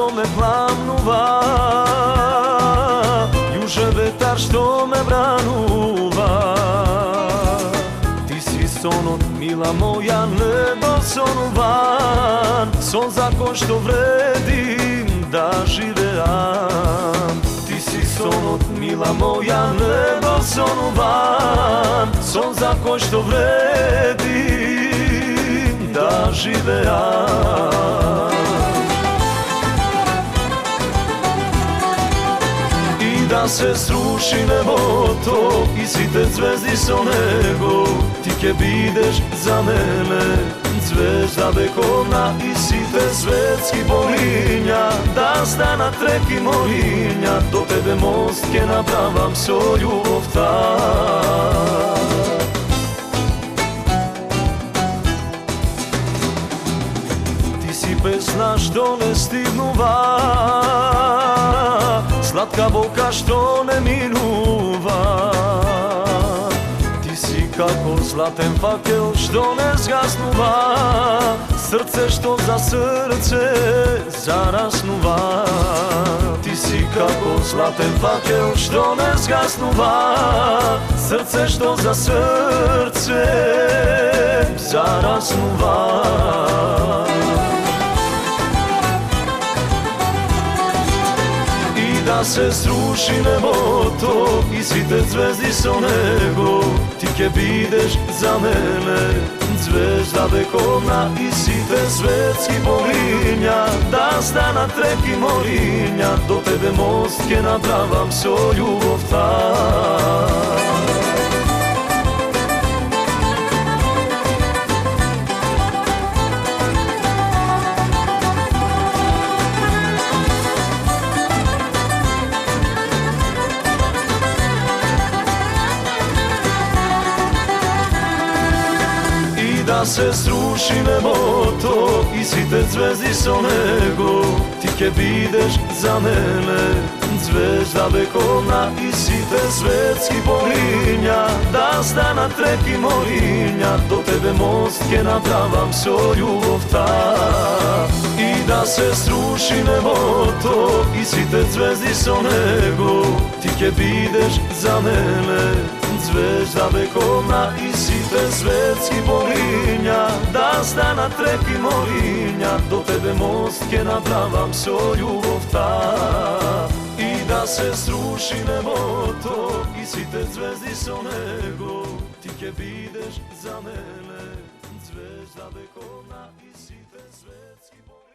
што ме пламнува, јужен ветар што ме бранува. Ти си сонот, мила моја, недосонуван, сон за кој што вредим да живеам. Ти си сонот, мила моја, недосонуван, сон за кој што вредим да живеам. Да се сруши небото и сите звезди со него, ти ќе бидеш за мене звезда вековна. И сите светски богиња да станат реки мојиња, до тебе мост ќе направам со љубовта. Ти си песна што не стигнува, сладка болка што не минува. Ти си како златен факел што не згаснува, срце што за срце зараснува. Ти си како златен факел што не згаснува, срце што за срце зараснува. Да се сруши небото и сите звезди со него, ти ќе бидеш за мене звезда вековна. И сите светски богиња да станат реки мориња, до тебе мост ќе направам со љубовта. Да се сруши небото и сите звезди со него, ти ќе бидеш за мене звезда вековна. И сите светски богиња да станат реки мориња, до тебе мост ќе направам со љубовта. И да се сруши небото и сите звезди со него, ти ќе бидеш за мене звезда вековна. И сите светски богиња да станат реки мориња, до тебе мост ќе направам со љубовта. И да се сруши небото и сите звезди со него, ти ќе бидеш за мене звезда вековна. И сите светски богиња